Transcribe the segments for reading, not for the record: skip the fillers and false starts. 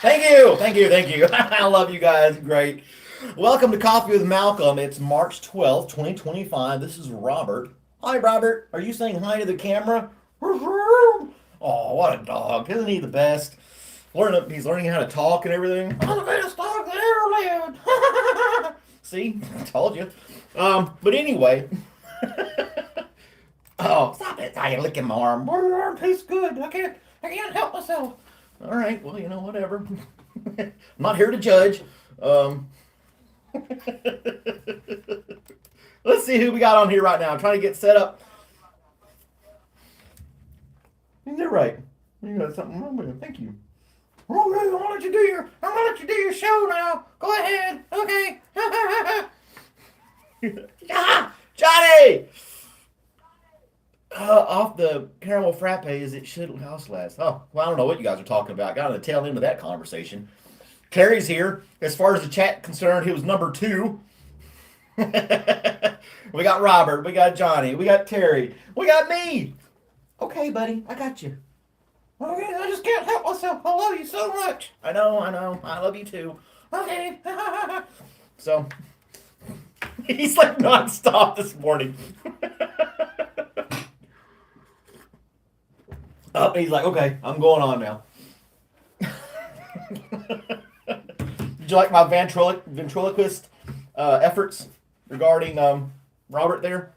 Thank you. I love you guys. Great. Welcome to Coffee with Malcolm. It's March 12th, 2025. This is Robert. Hi, Robert. Are you saying hi to the camera? Oh, what a dog. Isn't he the best? He's learning how to talk and everything. I'm the best dog that ever lived. See? I told you. But anyway. Oh, stop it. I licking my arm. My arm tastes good. I can't help myself. All right. Well, whatever. I'm not here to judge. Um, let's see who we got on here right now. I'm trying to get set up. You're right. You got something wrong with it. Thank you. Okay, I'm gonna let you do your show now. Go ahead. Okay. Johnny! Off the caramel frappe as it should house last. Oh, well, I don't know what you guys are talking about. Got on the tail end of that conversation. Terry's here. As far as the chat concerned, he was number 2. We got Robert. We got Johnny. We got Terry. We got me. Okay, buddy. I got you. Okay, I just can't help myself. I love you so much. I know. I love you too. Okay. So, he's like nonstop this morning. Oh, he's like, okay, I'm going on now. Did you like my ventriloquist efforts regarding Robert there?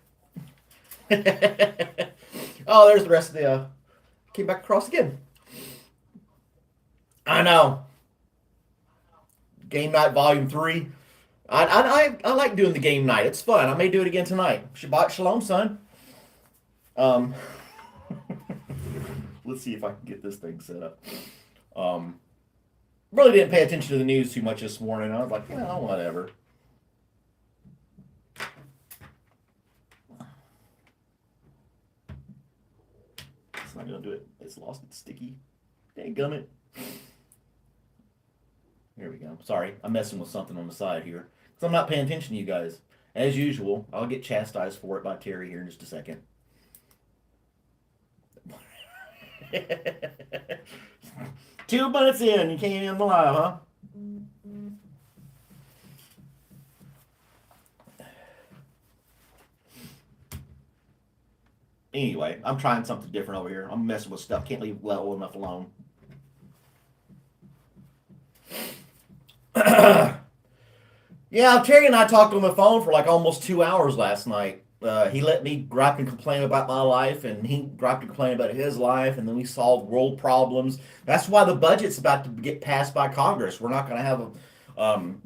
Oh, there's the rest of the. Came back across again. I know. Game night volume 3. I like doing the game night. It's fun. I may do it again tonight. Shabbat shalom, son. Let's see if I can get this thing set up. Really didn't pay attention to the news too much this morning. I was like, whatever. It's not gonna do it. It's lost its sticky. Dadgummit. Here we go. Sorry, I'm messing with something on the side here. Because I'm not paying attention to you guys. As usual, I'll get chastised for it by Terry here in just a second. 2 minutes in, you can't end the live, huh? Anyway, I'm trying something different over here. I'm messing with stuff. Can't leave well enough alone. Yeah, Terry and I talked on the phone for like almost 2 hours last night. He let me gripe and complain about my life, and he griped and complained about his life, and then we solved world problems. That's why the budget's about to get passed by Congress. We're not going to have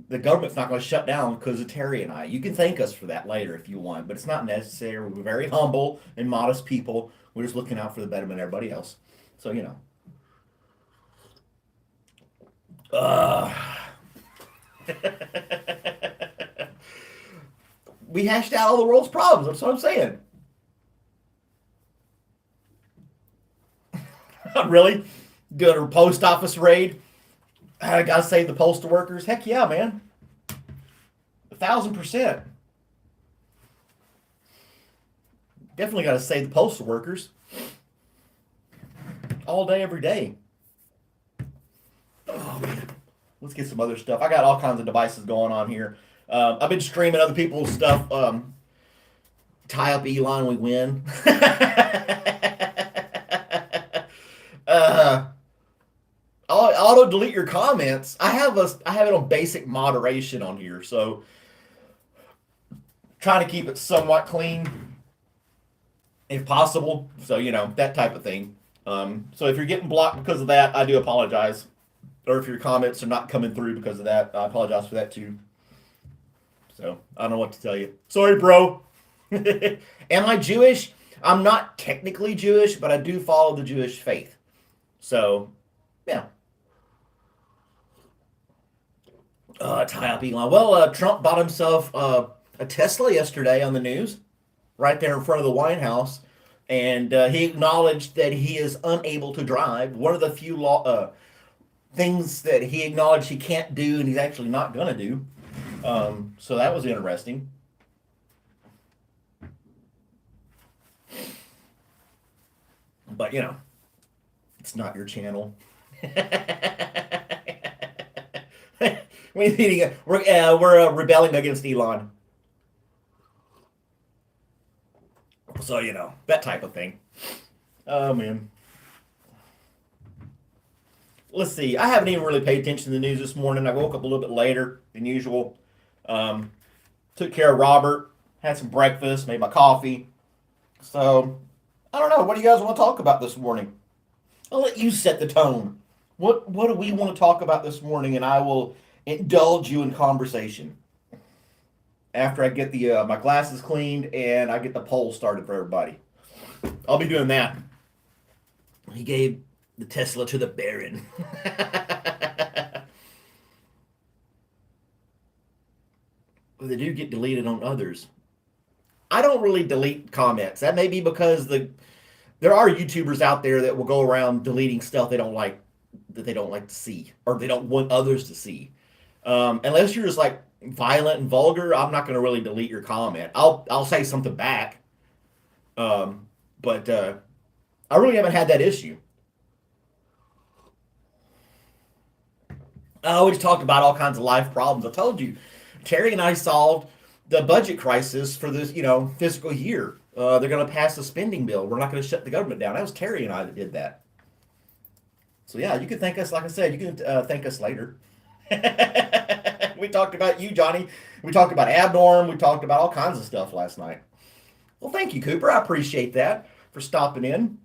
the government's not going to shut down because of Terry and I. You can thank us for that later if you want, but it's not necessary. We're very humble and modest people. We're just looking out for the betterment of everybody else. So, we hashed out all the world's problems. That's what I'm saying. Really? Go to a post office raid? I gotta save the postal workers? Heck yeah, man. 1,000%. Definitely gotta save the postal workers. All day, every day. Oh, man. Let's get some other stuff. I got all kinds of devices going on here. I've been streaming other people's stuff. Tie up Elon, we win. Auto delete your comments. I have it on basic moderation on here, so trying to keep it somewhat clean if possible. So that type of thing. So if you're getting blocked because of that, I do apologize. Or if your comments are not coming through because of that, I apologize for that too. So I don't know what to tell you. Sorry, bro. Am I Jewish? I'm not technically Jewish, but I do follow the Jewish faith. So, yeah. Tie up Elon. Well, Trump bought himself a Tesla yesterday on the news, right there in front of the White House, and he acknowledged that he is unable to drive. One of the few things that he acknowledged he can't do, and he's actually not going to do. So that was interesting. But, it's not your channel. We're rebelling against Elon. So that type of thing. Oh man. Let's see. I haven't even really paid attention to the news this morning. I woke up a little bit later than usual. Um, Took care of Robert. Had some breakfast. Made my coffee. So I don't know. What do you guys want to talk about this morning? I'll let you set the tone. What do we want to talk about this morning? And I will indulge you in conversation after I get the my glasses cleaned and I get the poll started for everybody. I'll be doing that. He gave the Tesla to the Baron. They do get deleted on others. I don't really delete comments. That may be because there are YouTubers out there that will go around deleting stuff they don't like to see or they don't want others to see. Unless you're just like violent and vulgar, I'm not going to really delete your comment. I'll say something back, but I really haven't had that issue. I always talked about all kinds of life problems. I told you, Terry and I solved the budget crisis for this, fiscal year. They're going to pass a spending bill. We're not going to shut the government down. That was Terry and I that did that. So yeah, you can thank us. Like I said, you can thank us later. We talked about you, Johnny. We talked about Abnorm. We talked about all kinds of stuff last night. Well, thank you, Cooper. I appreciate that for stopping in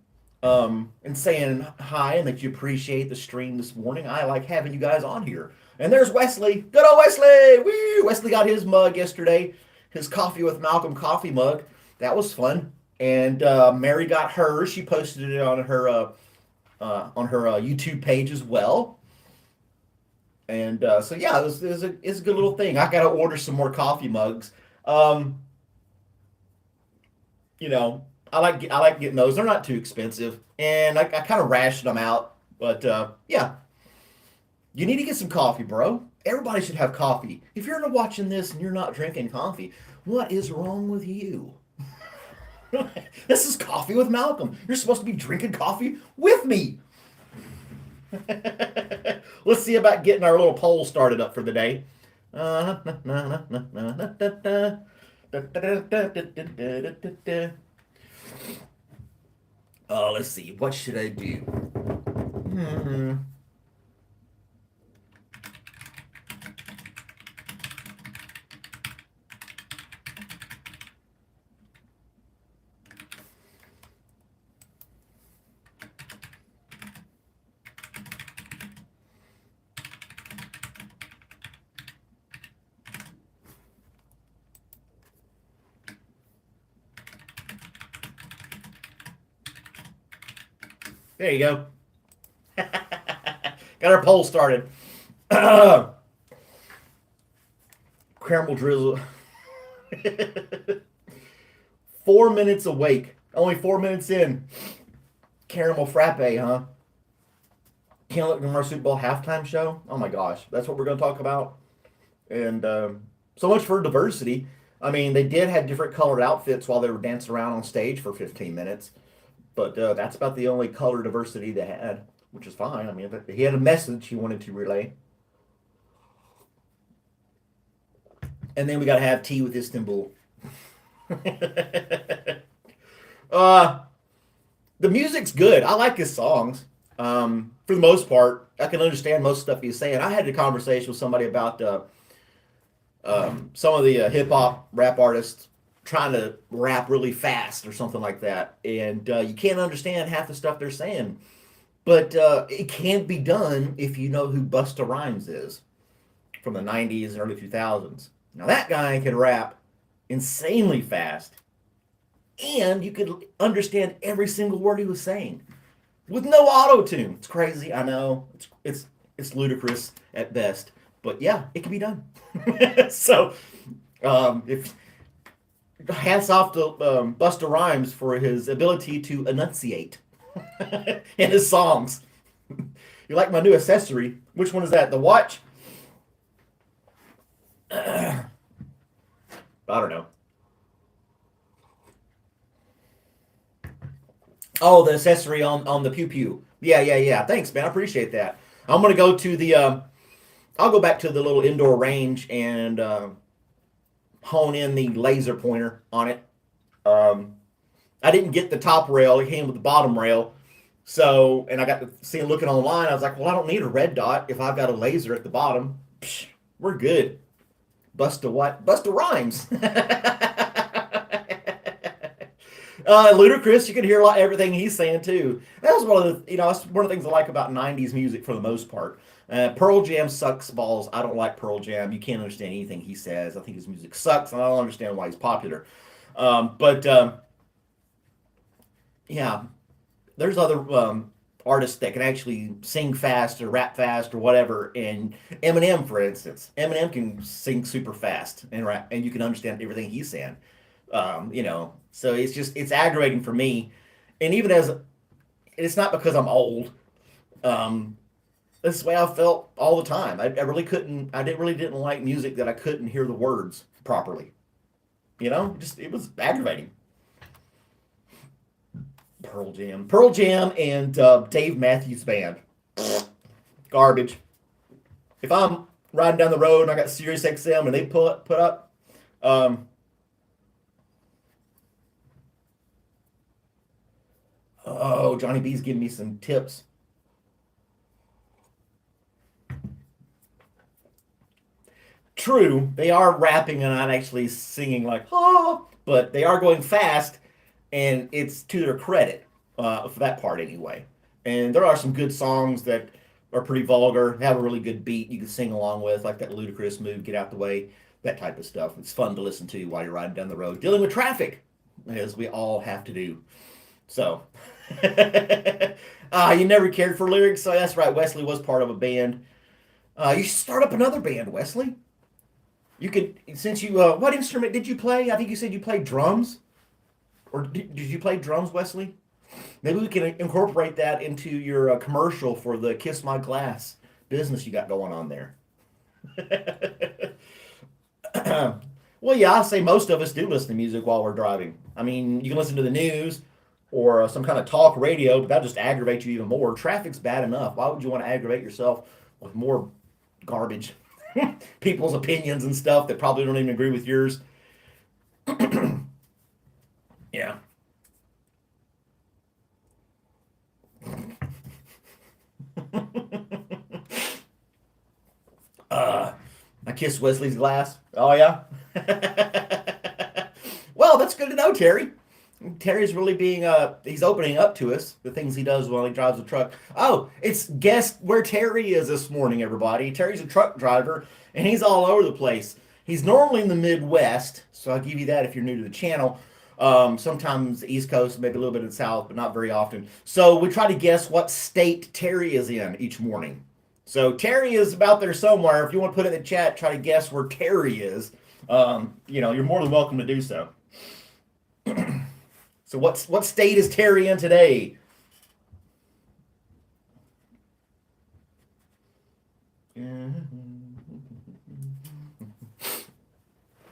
and saying hi and that you appreciate the stream this morning. I like having you guys on here. And there's Wesley. Good old Wesley. Woo! Wesley got his mug yesterday, his Coffee with Malcolm coffee mug. That was fun. And Mary got hers. She posted it on her YouTube page as well. And so yeah, it's a good little thing. I got to order some more coffee mugs. I like getting those. They're not too expensive, and I kind of ration them out. But yeah, you need to get some coffee, bro. Everybody should have coffee. If you're not watching this and you're not drinking coffee, what is wrong with you? This is Coffee with Malcolm. You're supposed to be drinking coffee with me. Let's see about getting our little poll started up for the day. Let's see. What should I do? There you go. Got our poll started. Caramel drizzle. 4 minutes awake. Only 4 minutes in. Caramel frappe, huh? Can't look at our Super Bowl halftime show. Oh my gosh, that's what we're going to talk about. And so much for diversity. I mean, they did have different colored outfits while they were dancing around on stage for 15 minutes. But that's about the only color diversity they had, which is fine. I mean, he had a message he wanted to relay. And then we got to have tea with Istanbul. The music's good. I like his songs. For the most part, I can understand most stuff he's saying. I had a conversation with somebody about some of the hip hop rap artists trying to rap really fast or something like that. And you can't understand half the stuff they're saying. But it can be done if you know who Busta Rhymes is from the 90s and early 2000s. Now that guy can rap insanely fast. And you could understand every single word he was saying with no auto-tune. It's crazy, I know. It's ludicrous at best. But yeah, it can be done. So if hats off to Busta Rhymes for his ability to enunciate in his songs. You like my new accessory? Which one is that? The watch? I don't know. Oh, the accessory on the pew pew. Yeah. Thanks, man. I appreciate that. I'm gonna go to the I'll go back to the little indoor range and hone in the laser pointer on it. Um, I didn't get the top rail; it came with the bottom rail. So, and I got to see looking online. I was like, well, I don't need a red dot if I've got a laser at the bottom. Psh, we're good. Bust a what? Bust a rhymes. Ludacris, you can hear a lot everything he's saying too. That was one of the that's one of the things I like about '90s music for the most part. Pearl Jam sucks balls. I don't like Pearl Jam. You can't understand anything he says. I think his music sucks, and I don't understand why he's popular. But yeah, there's other artists that can actually sing fast or rap fast or whatever. And Eminem, for instance, Eminem can sing super fast and rap, and you can understand everything he's saying. So it's aggravating for me. And even as it's not because I'm old. This is the way I felt all the time. I really couldn't. Didn't like music that I couldn't hear the words properly. Just it was aggravating. Pearl Jam, and Dave Matthews Band, garbage. If I'm riding down the road and I got Sirius XM and they put up, oh, Johnny B's giving me some tips. True, they are rapping and not actually singing like but they are going fast, and it's to their credit for that part anyway. And there are some good songs that are pretty vulgar, have a really good beat you can sing along with, like that Ludacris move, "Get Out the Way," that type of stuff. It's fun to listen to while you're riding down the road, dealing with traffic, as we all have to do. So, you never cared for lyrics, so that's right. Wesley was part of a band. You should start up another band, Wesley. You could, since you, what instrument did you play? I think you said you played drums. Or did you play drums, Wesley? Maybe we can incorporate that into your commercial for the Kiss My Glass business you got going on there. Well, yeah, I say most of us do listen to music while we're driving. I mean, you can listen to the news or some kind of talk radio, but that just aggravates you even more. Traffic's bad enough. Why would you want to aggravate yourself with more garbage? People's opinions and stuff that probably don't even agree with yours. Yeah. I kissed Wesley's glass. Oh yeah. Well, that's good to know, Terry. Terry's really being he's opening up to us the things he does while he drives a truck. Oh, it's guess where Terry is this morning, everybody. Terry's a truck driver and he's all over the place. He's normally in the Midwest, so I'll give you that if you're new to the channel. Sometimes the East Coast, maybe a little bit of the South, but not very often. So we try to guess what state Terry is in each morning. So Terry is about there somewhere. If you want to put it in the chat, try to guess where Terry is. You're more than welcome to do so. So what state is Terry in today?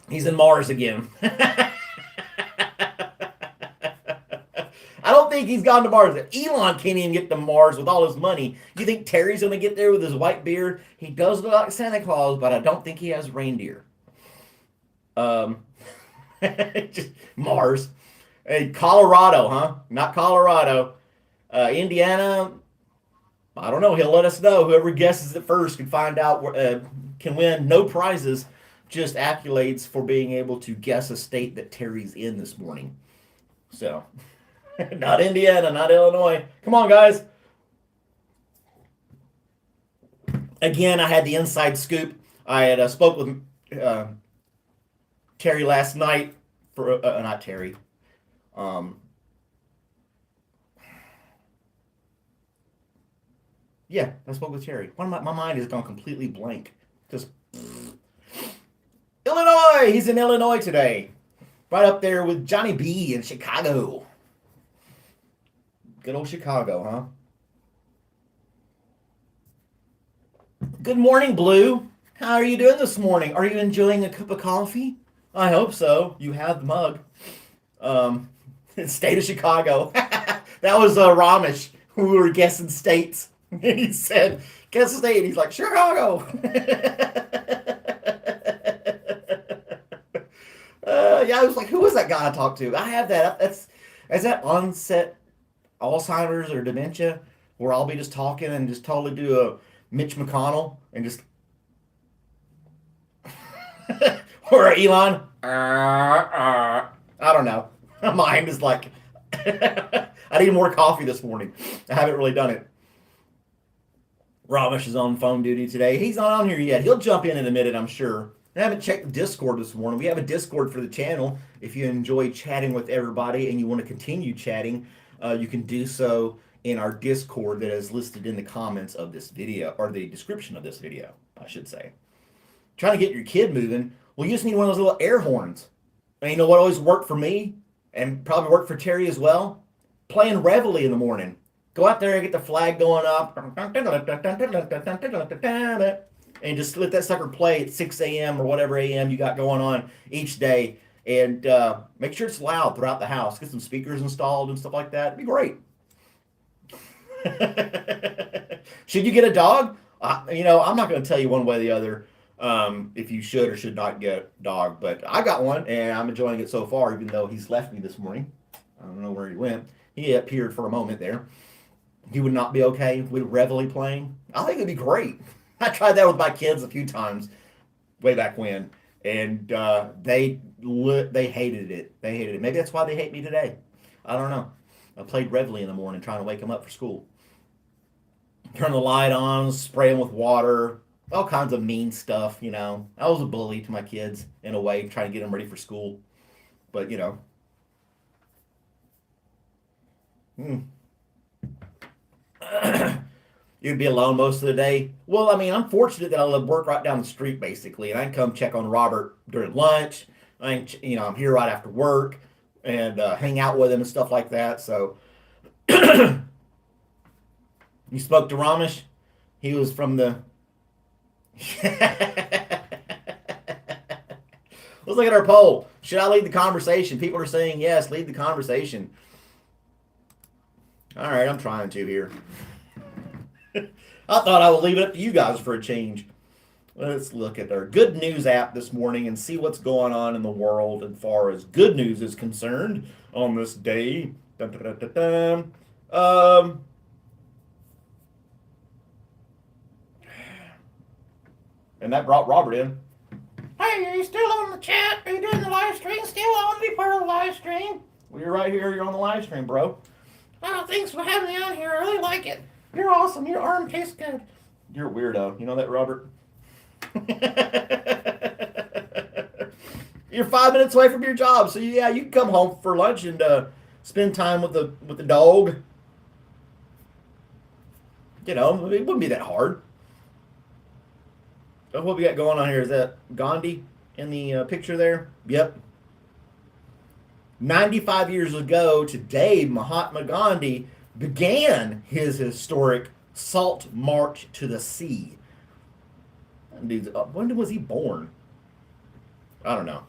He's in Mars again. I don't think he's gone to Mars. Elon can't even get to Mars with all his money. You think Terry's going to get there with his white beard? He does look like Santa Claus, but I don't think he has reindeer. Just Mars. Hey, Colorado, huh? Not Colorado. Indiana, I don't know. He'll let us know. Whoever guesses it first can find out, can win no prizes, just accolades for being able to guess a state that Terry's in this morning. So, not Indiana, not Illinois. Come on, guys. Again, I had the inside scoop. I had spoke with Terry last night for not Terry. Yeah, I spoke with Terry. My mind has gone completely blank. Just Illinois. He's in Illinois today, right up there with Johnny B in Chicago. Good old Chicago, huh? Good morning, Blue. How are you doing this morning? Are you enjoying a cup of coffee? I hope so. You have the mug. State of Chicago. That was Ramesh. We were guessing states. And he said, Kansas State. He's like, Chicago. Yeah, I was like, who was that guy I talked to? I have that. Is that onset Alzheimer's or dementia, where I'll be just talking and just totally do a Mitch McConnell and just or Elon. I don't know. My mind is like, I need more coffee this morning. I haven't really done it. Ramesh is on phone duty today. He's not on here yet. He'll jump in a minute, I'm sure. I haven't checked the Discord this morning. We have a Discord for the channel. If you enjoy chatting with everybody and you want to continue chatting, you can do so in our Discord that is listed in the comments of this video, or the description of this video, I should say. Trying to get your kid moving, well, you just need one of those little air horns. And you know what always worked for me, and probably worked for Terry as well? Playing Reveille in the morning. Go out there and get the flag going up, and just let that sucker play at 6 a.m. or whatever a.m. you got going on each day. And make sure it's loud throughout the house. Get some speakers installed and stuff like that. It'd be great. Should you get a dog? I'm not going to tell you one way or the other if you should or should not get a dog. But I got one, and I'm enjoying it so far, even though he's left me this morning. I don't know where he went. He appeared for a moment there. He would not be okay with Reveille playing. I think it'd be great. I tried that with my kids a few times way back when, and they hated it. They hated it. Maybe that's why they hate me today. I don't know. I played Reveille in the morning trying to wake them up for school. Turn the light on, spray them with water, all kinds of mean stuff, I was a bully to my kids in a way, trying to get them ready for school. But, You'd be alone most of the day. Well, I'm fortunate that I live work right down the street, basically, and I can come check on Robert during lunch. I'm here right after work and hang out with him and stuff like that. So, you spoke to Ramesh. He was from the. Let's look at our poll. Should I lead the conversation? People are saying yes. Lead the conversation. All right, I'm trying to here. I thought I would leave it up to you guys for a change. Let's look at our good news app this morning and see what's going on in the world as far as good news is concerned on this day. Dun, dun, dun, dun, dun. And that brought Robert in. Hey, are you still on the chat? Are you doing the live stream? Still on to be part of the live stream? Well, you're right here. You're on the live stream, bro. Oh, thanks for having me on here. I really like it. You're awesome. Your arm tastes good. You're a weirdo. You know that, Robert? You're 5 minutes away from your job, so yeah, you can come home for lunch and spend time with the dog. It wouldn't be that hard. So what we got going on here? Is that Gandhi in the picture there? Yep. 95 years ago today, Mahatma Gandhi began his historic Salt March to the Sea. Dude, when was he born? I don't know.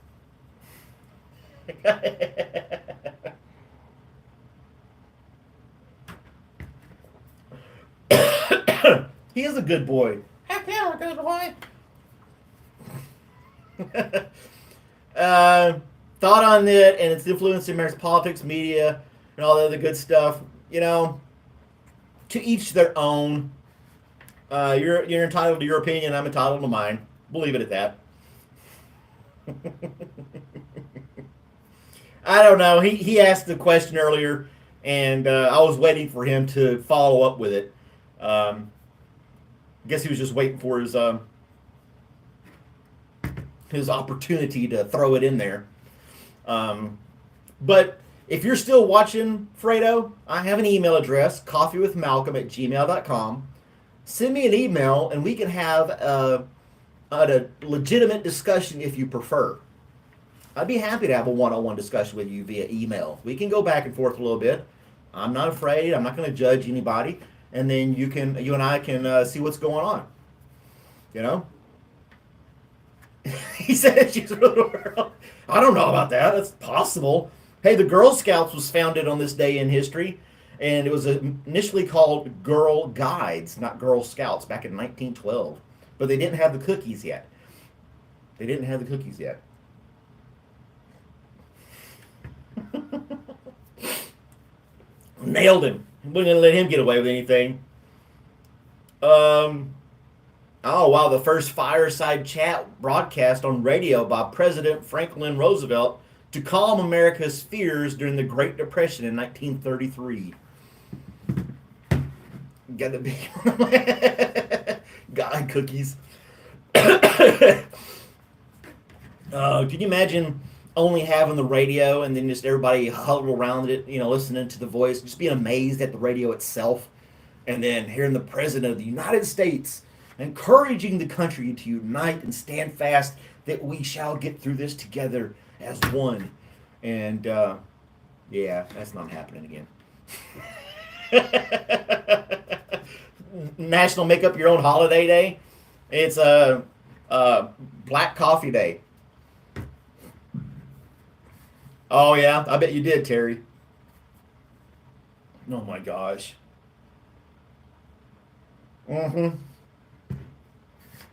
He is a good boy. Heck yeah, a good boy. Thought on it and its influence in American politics, media, and all the other good stuff. To each their own. You're entitled to your opinion. I'm entitled to mine. We'll leave it at that. I don't know. He asked the question earlier, and I was waiting for him to follow up with it. I guess he was just waiting for his opportunity to throw it in there. But if you're still watching, Fredo, I have an email address, coffeewithmalcolm@gmail.com. Send me an email, and we can have a legitimate discussion if you prefer. I'd be happy to have a one-on-one discussion with you via email. We can go back and forth a little bit. I'm not afraid. I'm not going to judge anybody. And then you and I can see what's going on. He said she's ruled the world. I don't know about that. That's possible. Hey, the Girl Scouts was founded on this day in history. And it was initially called Girl Guides, not Girl Scouts, back in 1912. But they didn't have the cookies yet. They didn't have the cookies yet. Nailed him. We're gonna let him get away with anything. Um, oh wow, the first fireside chat broadcast on radio by President Franklin Roosevelt to calm America's fears during the Great Depression in 1933. Got to be God cookies. Can you imagine only having the radio and then just everybody huddled around it, listening to the voice, just being amazed at the radio itself, and then hearing the President of the United States encouraging the country to unite and stand fast that we shall get through this together as one. And yeah, that's not happening again. National Make Up Your Own Holiday Day. It's Black Coffee Day. Oh yeah, I bet you did, Terry. Oh my gosh. Mm-hmm.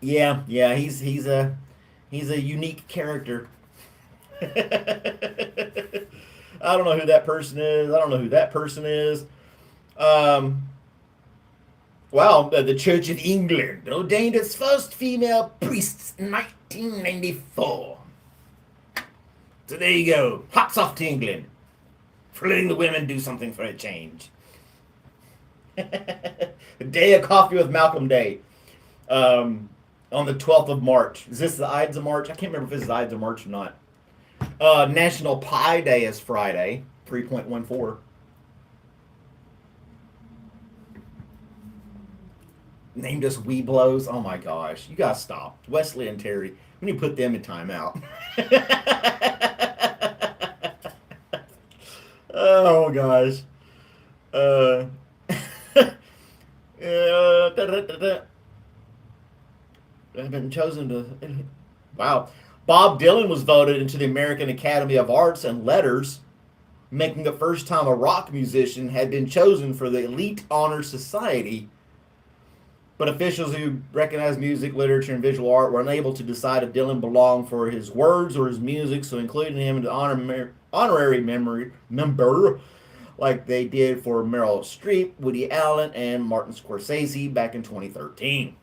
Yeah, yeah, he's a unique character. I don't know who that person is. I don't know who that person is. Um, well, the Church of England ordained its first female priests in 1994. So there you go. Hats off to England for letting the women do something for a change. Day of Coffee with Malcolm Day. On the 12th of March. Is this the Ides of March? I can't remember if this is Ides of March or not. National Pie Day is Friday, 3.14. Named us Weeblos. Oh my gosh. You gotta stop. Wesley and Terry, we need to put them in timeout. Oh gosh. Uh, I've been chosen to. Wow. Bob Dylan was voted into the American Academy of Arts and Letters, making the first time a rock musician had been chosen for the Elite Honor Society. But officials who recognize music, literature, and visual art were unable to decide if Dylan belonged for his words or his music, so including him in the honorary member, like they did for Meryl Streep, Woody Allen, and Martin Scorsese back in 2013.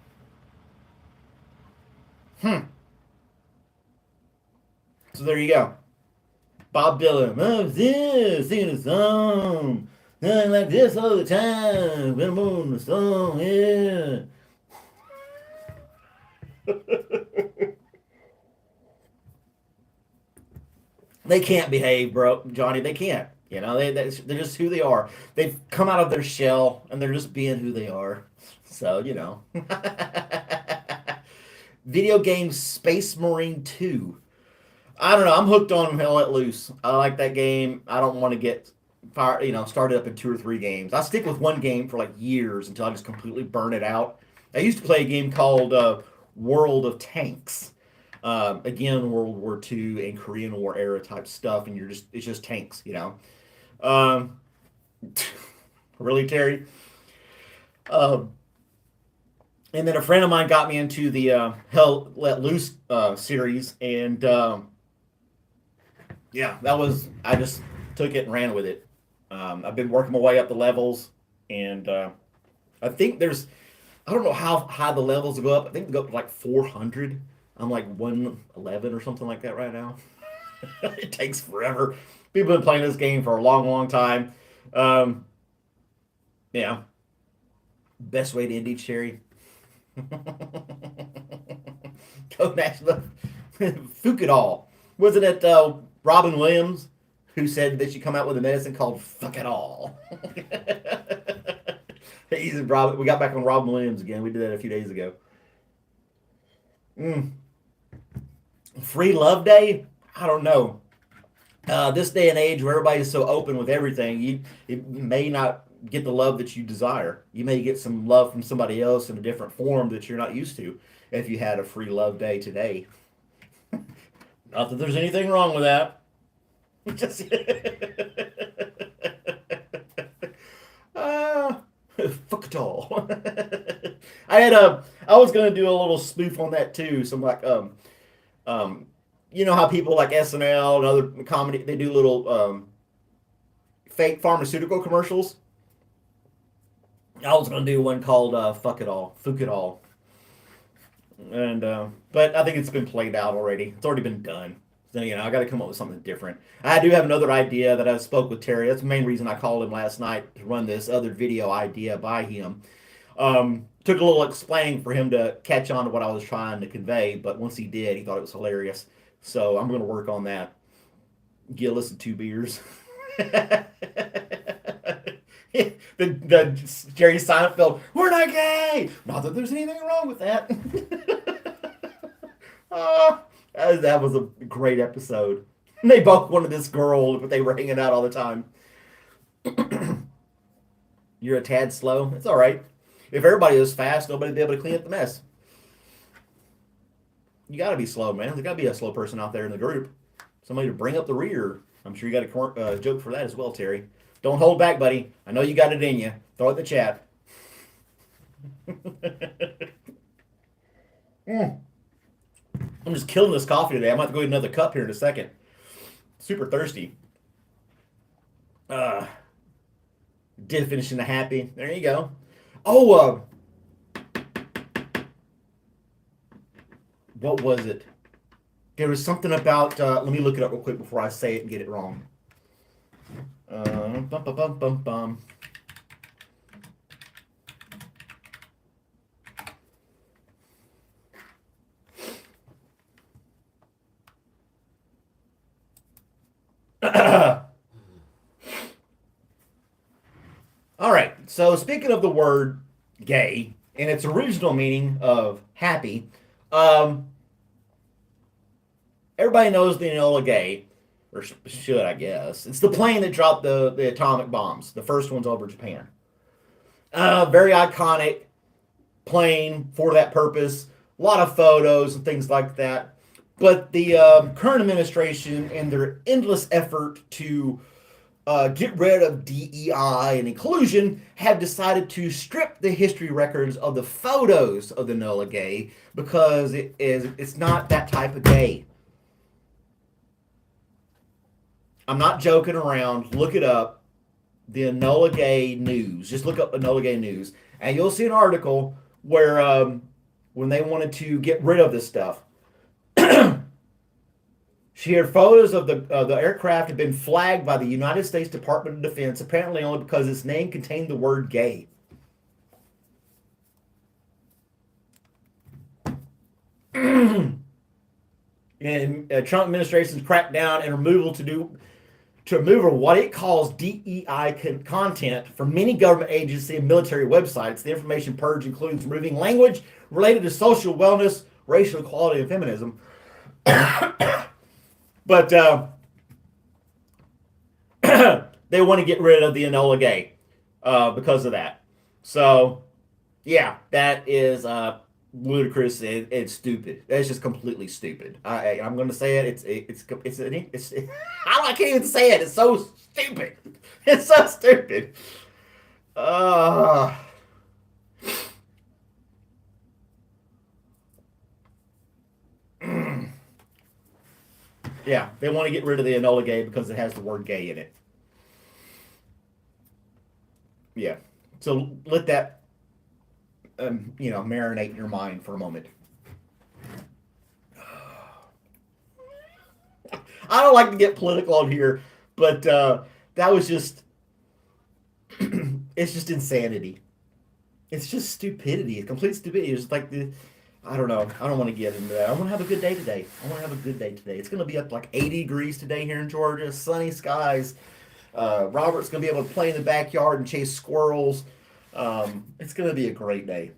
So there you go. Bob Dylan. Singing a song. Nothing like this all the time. When I'm on the song, yeah. They can't behave, bro, Johnny. They can't. They're just who they are. They've come out of their shell and they're just being who they are. So. Video game Space Marine 2. I don't know. I'm hooked on Hell Let Loose. I like that game. I don't want to get started up in two or three games. I stick with one game for like years until I just completely burn it out. I used to play a game called World of Tanks. Again, World War II and Korean War era type stuff, and it's just tanks. Um, really, Terry? Um, and then a friend of mine got me into the Hell Let Loose series, and yeah, I just took it and ran with it. I've been working my way up the levels, and I think I don't know how high the levels go up. I think they go up to like 400. I'm like 111 or something like that right now. It takes forever. People have been playing this game for a long, long time. Yeah. Best way to end each cherry. Go National. Fuck it all. Wasn't it Robin Williams who said they should come out with a medicine called Fuck It All? We got back on Robin Williams again. We did that a few days ago. Free Love Day? I don't know. This day and age where everybody's so open with everything, you may not get the love that you desire. You may get some love from somebody else in a different form that you're not used to if you had a free love day today. Not that there's anything wrong with that. Just Uh, fuck it all. I was gonna do a little spoof on that too. Some like um, you know how people like SNL and other comedy they do little fake pharmaceutical commercials. I was gonna do one called "Fuck It All," "Fuck It All," and but I think it's been played out already. It's already been done. So I got to come up with something different. I do have another idea that I spoke with Terry. That's the main reason I called him last night to run this other video idea by him. Took a little explaining for him to catch on to what I was trying to convey, but once he did, he thought it was hilarious. So I'm going to work on that. Get listen to 2 beers. the Jerry Seinfeld, we're not gay. Not that there's anything wrong with that. Oh, that was a great episode. They both wanted this girl, but they were hanging out all the time. You're a tad slow. It's all right. If everybody was fast, nobody'd be able to clean up the mess. You got to be slow, man. There's got to be a slow person out there in the group. Somebody to bring up the rear. I'm sure you got a joke for that as well, Terry. Don't hold back, buddy. I know you got it in you. Throw it in the chat. I'm just killing this coffee today. I'm about to go get another cup here in a second. Super thirsty. Did finish in the happy. There you go. Oh, what was it? There was something about. Let me look it up real quick before I say it and get it wrong. Bum, bum, bum, bum, bum. All right. So speaking of the word gay and its original meaning of happy, everybody knows the Enola Gay, or should I guess? It's the plane that dropped the atomic bombs, the first ones over Japan. Very iconic plane for that purpose. A lot of photos and things like that. But the current administration and their endless effort to get rid of DEI and inclusion have decided to strip the history records of the photos of the Enola Gay because it's not that type of gay. I'm not joking around. Look it up. The Enola Gay news. Just look up Enola Gay news, and you'll see an article where when they wanted to get rid of this stuff, shared photos of the aircraft had been flagged by the United States Department of Defense, apparently only because its name contained the word gay. And Trump administration's crackdown and removal to remove what it calls DEI content from many government agency and military websites. The information purge includes removing language related to social wellness, racial equality, and feminism. But they want to get rid of the Enola Gay because of that. So, yeah, that is ludicrous and stupid. That's just completely stupid. I'm going to say it. It's I can't even say it. It's so stupid. It's so stupid. Yeah, they want to get rid of the Enola Gay because it has the word gay in it. Yeah. So let that marinate in your mind for a moment. I don't like to get political on here, but that was just it's just insanity. It's just stupidity. It's complete stupidity. It's like I don't know. I don't want to get into that. I want to have a good day today. It's going to be up like 80 degrees today here in Georgia. Sunny skies. Robert's going to be able to play in the backyard and chase squirrels. It's going to be a great day.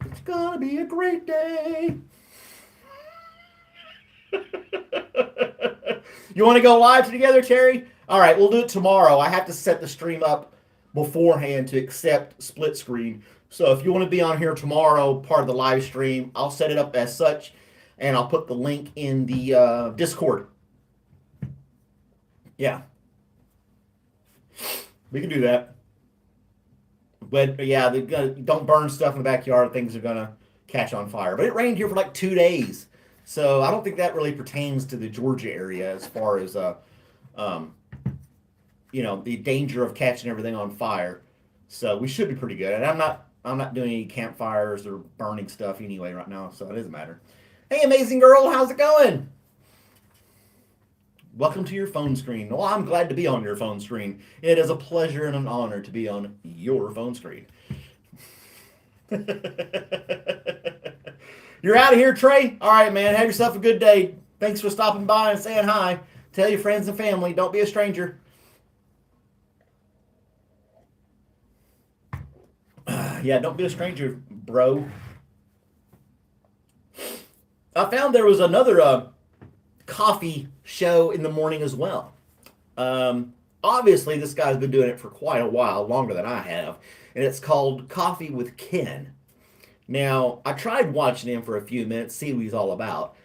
It's going to be a great day. You want to go live together, Terry? All right, we'll do it tomorrow. I have to set the stream up beforehand to accept split screen. So if you want to be on here tomorrow, part of the live stream, I'll set it up as such, and I'll put the link in the Discord. Yeah. We can do that. But yeah, don't burn stuff in the backyard. Things are gonna catch on fire. But it rained here for like 2 days, so I don't think that really pertains to the Georgia area as far as um, the danger of catching everything on fire. So we should be pretty good. And I'm not doing any campfires or burning stuff anyway right now, so it doesn't matter. Hey, amazing girl, how's it going? Welcome to your phone screen. Well, I'm glad to be on your phone screen. It is a pleasure and an honor to be on your phone screen. You're out of here, Trey? All right, man. Have yourself a good day. Thanks for stopping by and saying hi. Tell your friends and family. Don't be a stranger. Yeah, don't be a stranger, bro. I found there was another coffee show in the morning as well. Obviously, this guy's been doing it for quite a while, longer than I have, and it's called Coffee with Ken. Now, I tried watching him for a few minutes, see what he's all about.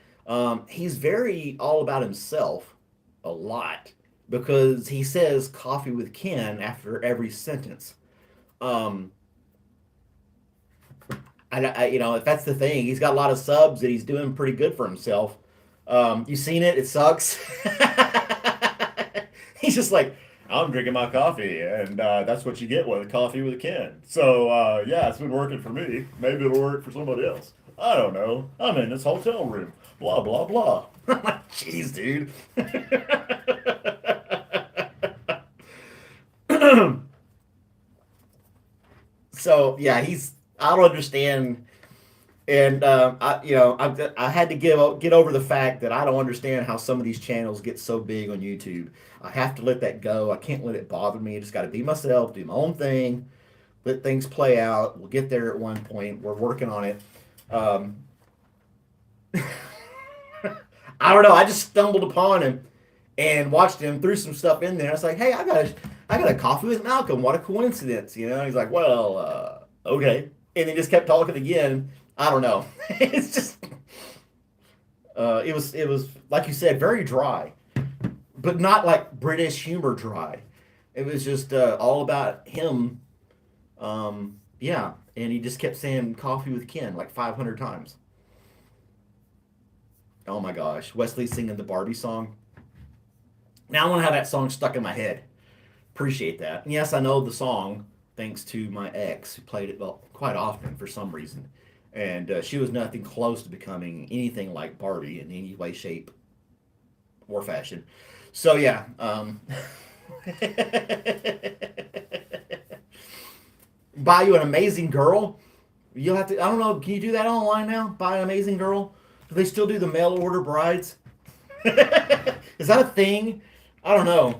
He's very all about himself a lot because he says coffee with Ken after every sentence. Um, if that's the thing, he's got a lot of subs and he's doing pretty good for himself. You seen it? It sucks. He's just like, I'm drinking my coffee, and that's what you get with a coffee with a Ken. So yeah, it's been working for me. Maybe it'll work for somebody else. I don't know. I'm in this hotel room. Blah blah blah. I'm like, jeez, dude. So yeah, I don't understand. And I had to get over the fact that I don't understand how some of these channels get so big on YouTube. I have to let that go. I can't let it bother me. I just got to be myself, do my own thing, let things play out. We'll get there at one point. We're working on it. Um, I don't know. I just stumbled upon him and watched him, threw some stuff in there. I was like, hey, I got a coffee with Malcolm. What a coincidence, you know? He's like, well, okay, and he just kept talking again. I don't know. It's just it was like you said, very dry, but not like British humor dry. It was just all about him. Yeah, and he just kept saying "coffee with Ken" like 500 times. Oh my gosh, Wesley singing the Barbie song. Now I want to have that song stuck in my head. Appreciate that. And yes, I know the song thanks to my ex who played it well quite often for some reason. And she was nothing close to becoming anything like Barbie in any way, shape, or fashion. So yeah, buy you an amazing girl. You'll have to. I don't know. Can you do that online now? Buy an amazing girl. Do they still do the mail order brides? Is that a thing? I don't know.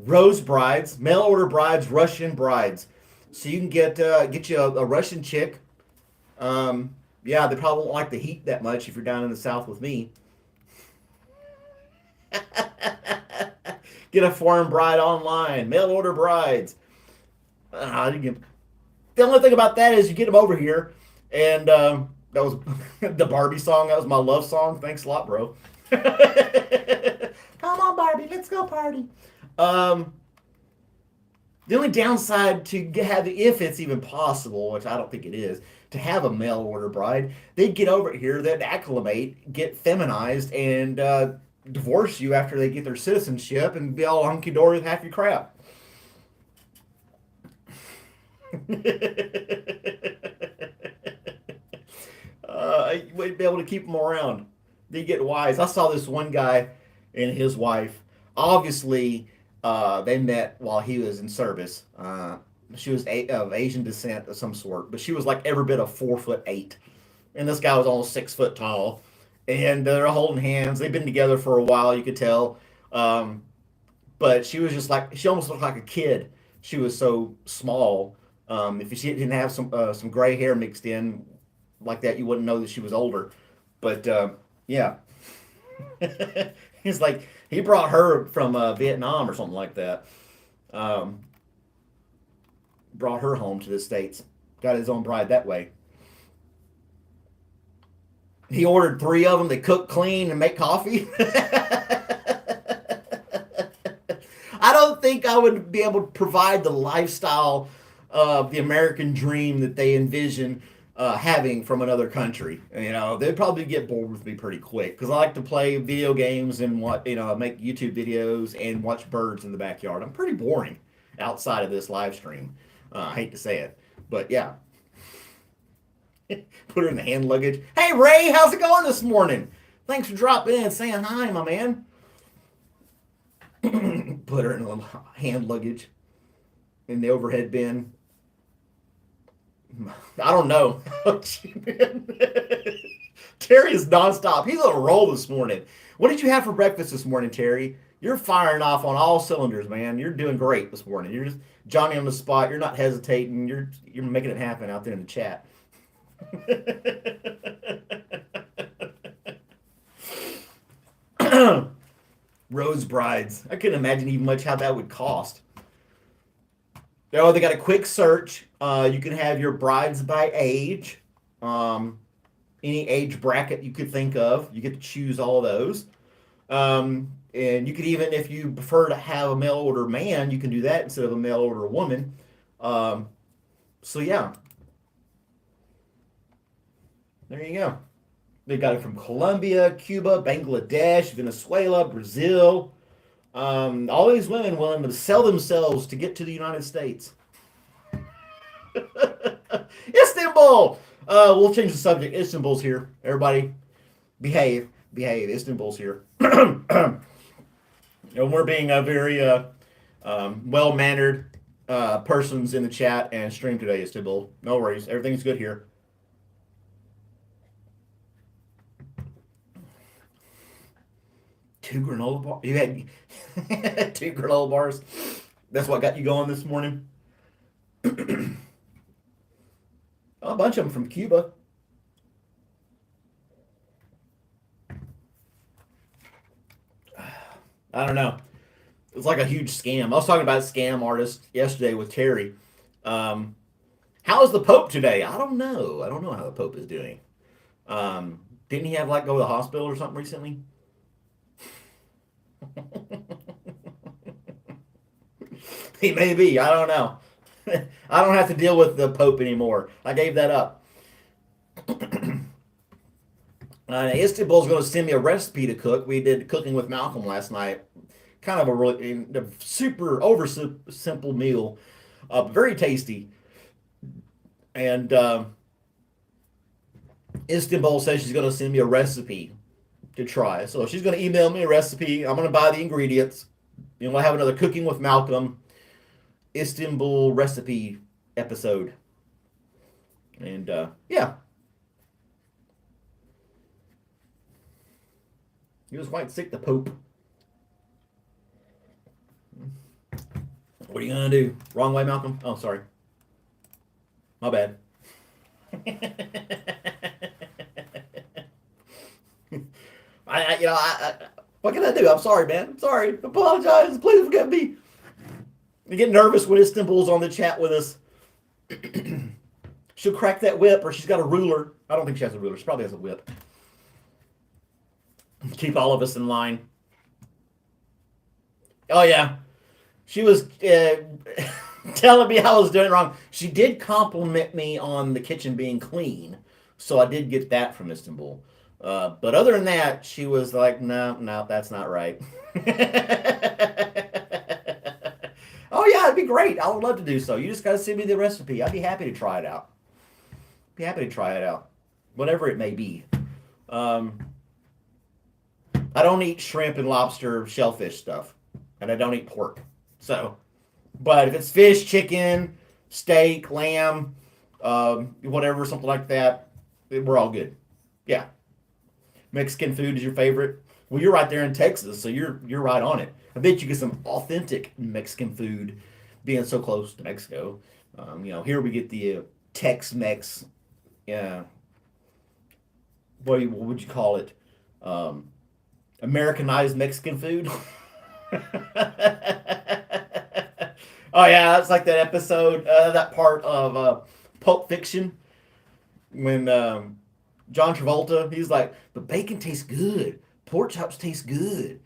Rose brides, mail order brides, Russian brides. So you can get you a Russian chick. Yeah, they probably won't like the heat that much if you're down in the south with me. Get a foreign bride online, mail order brides. The only thing about that is you get them over here, and that was the Barbie song. That was my love song. Thanks a lot, bro. Come on, Barbie, let's go party. The only downside to have, if it's even possible, which I don't think it is, to have a mail order bride, they'd get over here, they'd acclimate, get feminized, and divorce you after they get their citizenship and be all hunky dory with half your crap. You wouldn't be able to keep them around. They get wise. I saw this one guy and his wife. Obviously, they met while he was in service. She was of Asian descent of some sort, but she was like every bit of 4'8", and this guy was almost 6 foot tall. And they're holding hands. They've been together for a while, you could tell. But she was just like, she almost looked like a kid. She was so small. If she didn't have some gray hair mixed in like that, you wouldn't know that she was older. But yeah, he's like, he brought her from Vietnam or something like that. Brought her home to the States. Got his own bride that way. He ordered 3 of them. They cook, clean, and make coffee. I don't think I would be able to provide the lifestyle of the American dream that they envision having from another country. They'd probably get bored with me pretty quick because I like to play video games and make YouTube videos and watch birds in the backyard. I'm pretty boring outside of this live stream. I hate to say it, but yeah. Put her in the hand luggage. Hey Ray, how's it going this morning? Thanks for dropping in and saying hi, my man. Put her in the hand luggage in the overhead bin. I don't know. Terry is nonstop. He's on a roll this morning. What did you have for breakfast this morning, Terry? You're firing off on all cylinders, man. You're doing great this morning. You're just Johnny on the spot. You're not hesitating. You're making it happen out there in the chat. Rose brides. I couldn't imagine even much how that would cost. Oh, they got a quick search. You can have your brides by age. Any age bracket you could think of. You get to choose all of those. And you could even, if you prefer to have a mail order man, you can do that instead of a mail order woman. So yeah. There you go. They got it from Colombia, Cuba, Bangladesh, Venezuela, Brazil. All these women willing to sell themselves to get to the United States. Istanbul! We'll change the subject. Istanbul's here. Everybody, behave. Istanbul's here. And we're being a very well-mannered persons in the chat and stream today, Istanbul. No worries. Everything's good here. Two granola bars. You had 2 granola bars. That's what got you going this morning. A bunch of them from Cuba. I don't know. It's like a huge scam. I was talking about scam artists yesterday with Terry. How is the Pope today? I don't know. I don't know how the Pope is doing. Didn't he have go to the hospital or something recently? He may be. I don't know. I don't have to deal with the Pope anymore. I gave that up. Istanbul's going to send me a recipe to cook. We did Cooking with Malcolm last night. Kind of a super simple meal. Very tasty. And Istanbul says she's going to send me a recipe to try. So she's going to email me a recipe. I'm going to buy the ingredients. We'll have another Cooking with Malcolm Istanbul recipe episode. And yeah. He was quite sick, the Pope. What are you going to do? Wrong way, Malcolm? Oh, sorry. My bad. What can I do? I'm sorry, man. I'm sorry. Apologize. Please forgive me. I get nervous when Istanbul's on the chat with us. She'll crack that whip, or she's got a ruler. I don't think she has a ruler. She probably has a whip. Keep all of us in line. Oh, yeah. She was telling me I was doing it wrong. She did compliment me on the kitchen being clean. So I did get that from Istanbul. But other than that, she was like, no, that's not right. Oh, yeah, it'd be great. I would love to do so. You just got to send me the recipe. I'd be happy to try it out. Whatever it may be. I don't eat shrimp and lobster, shellfish stuff. And I don't eat pork. So, but if it's fish, chicken, steak, lamb, whatever, something like that, we're all good. Yeah. Mexican food is your favorite? Well, you're right there in Texas, so you're right on it. I bet you get some authentic Mexican food being so close to Mexico. Here we get the Tex-Mex, what would you call it? Americanized Mexican food. Oh yeah, it's like that episode, that part of Pulp Fiction when John Travolta, he's like, but bacon tastes good, pork chops taste good,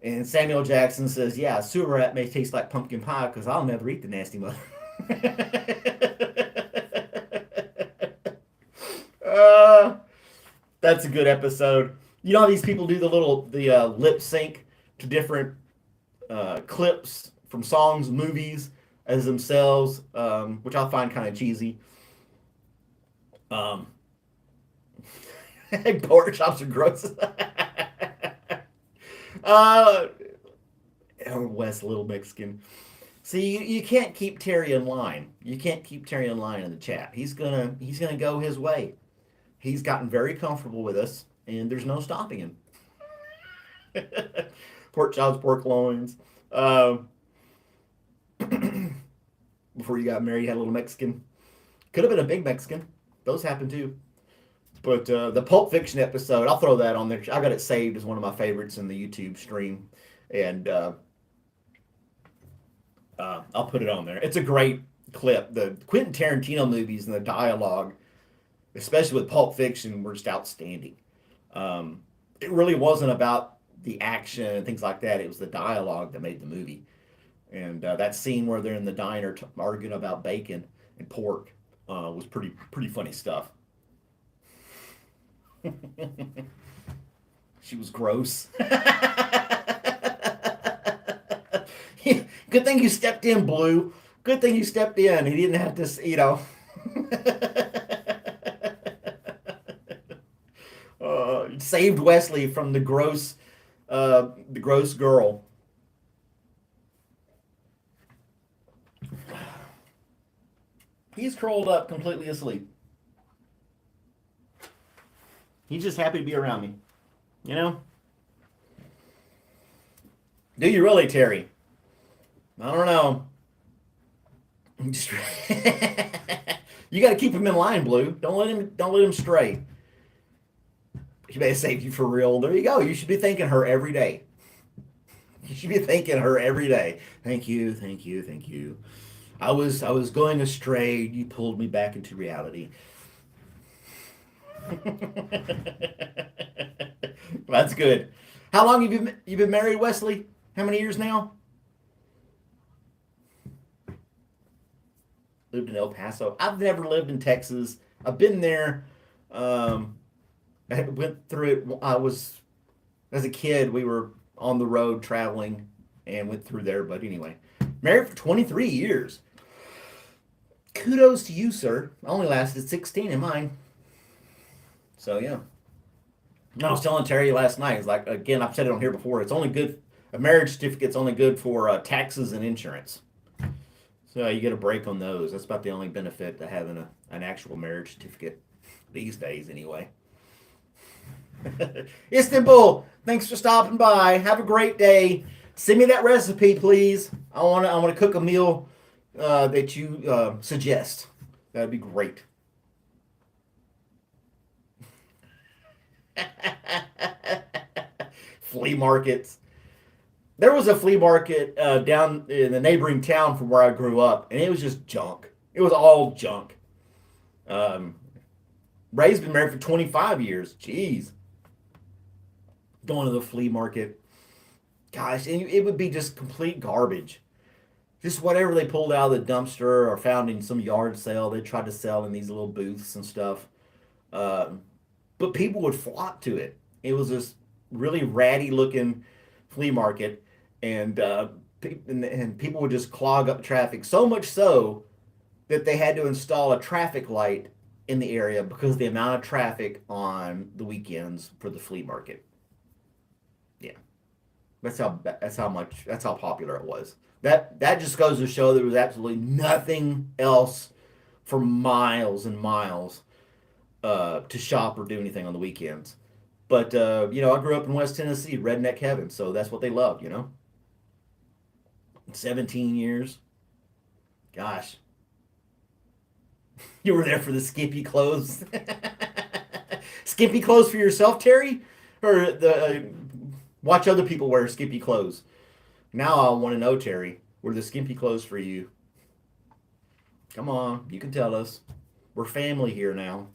And Samuel Jackson says, yeah, a sewer rat may taste like pumpkin pie because I'll never eat the nasty mother. uh, that's a good episode. You know how these people do the lip sync to different clips from songs, movies as themselves, which I find kind of cheesy. Um, pork chops are gross. uh, West Little Mexican. See, you can't keep Terry in line. You can't keep Terry in line in the chat. He's gonna go his way. He's gotten very comfortable with us, and there's no stopping him. Pork chops, pork loins. Um, Before you got married, you had a little Mexican. Could have been a big Mexican. Those happen too. But the Pulp Fiction episode, I'll throw that on there. I got it saved as one of my favorites in the YouTube stream, and I'll put it on there. It's a great clip. The Quentin Tarantino movies and the dialogue, especially with Pulp Fiction, were just outstanding. It really wasn't about the action and things like that. It was the dialogue that made the movie. And that scene where they're in the diner arguing about bacon and pork was pretty funny stuff. She was gross. Good thing you stepped in, Blue. Good thing you stepped in. He didn't have to, saved Wesley from the gross girl. He's curled up completely asleep. He's just happy to be around me. You know? Do you really, Terry? I don't know. You got to keep him in line, Blue. Don't let him stray. She may have saved you for real. There you go. You should be thanking her every day. You should be thanking her every day. Thank you, thank you, thank you. I was going astray. You pulled me back into reality. That's good. How long have you been married, Wesley? How many years now? Lived in El Paso. I've never lived in Texas. I've been there. I went through it. As a kid, we were on the road traveling and went through there. But anyway, married for 23 years. Kudos to you, sir. I only lasted 16 in mine. So, yeah. I was telling Terry last night, it's like, again, I've said it on here before, it's only good, a marriage certificate's only good for taxes and insurance. So you get a break on those. That's about the only benefit to having an actual marriage certificate these days, anyway. Istanbul, thanks for stopping by. Have a great day. Send me that recipe, please. I want to cook a meal that you suggest. That'd be great. Flea markets. There was a flea market down in the neighboring town from where I grew up, and it was just junk. It was all junk. Ray's been married for 25 years. Jeez. Going to the flea market. Gosh, it would be just complete garbage. Just whatever they pulled out of the dumpster or found in some yard sale, they tried to sell in these little booths and stuff. But people would flock to it. It was this really ratty looking flea market, and people would just clog up traffic, so much so that they had to install a traffic light in the area because of the amount of traffic on the weekends for the flea market. Yeah, that's how popular it was. That just goes to show there was absolutely nothing else for miles and miles to shop or do anything on the weekends. But I grew up in West Tennessee, redneck heaven, so that's what they love, 17 years. Gosh. You were there for the skimpy clothes. Skimpy clothes for yourself, Terry? Or watch other people wear skimpy clothes? Now I want to know, Terry, were the skimpy clothes for you? Come on, you can tell us. We're family here now.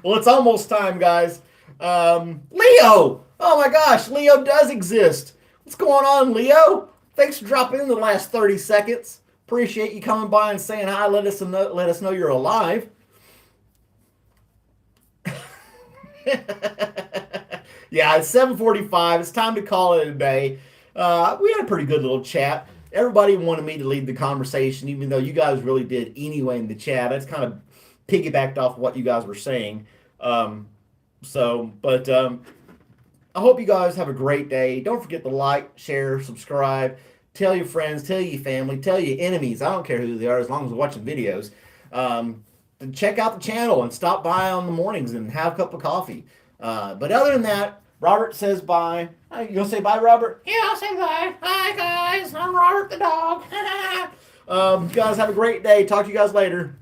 Well, it's almost time, guys. Leo! Oh my gosh, Leo does exist. What's going on, Leo? Thanks for dropping in the last 30 seconds. Appreciate you coming by and saying hi. Let us know you're alive. Yeah, it's 7:45. It's time to call it a day. We had a pretty good little chat. Everybody wanted me to lead the conversation, even though you guys really did anyway in the chat. That's kind of piggybacked off what you guys were saying. But I hope you guys have a great day. Don't forget to like, share, subscribe. Tell your friends, tell your family, tell your enemies. I don't care who they are as long as they're watching videos. To check out the channel and stop by on the mornings and have a cup of coffee. But other than that, Robert says bye. You gonna say bye, Robert? Yeah, I'll say bye. Hi, guys. I'm Robert the dog. You guys have a great day. Talk to you guys later.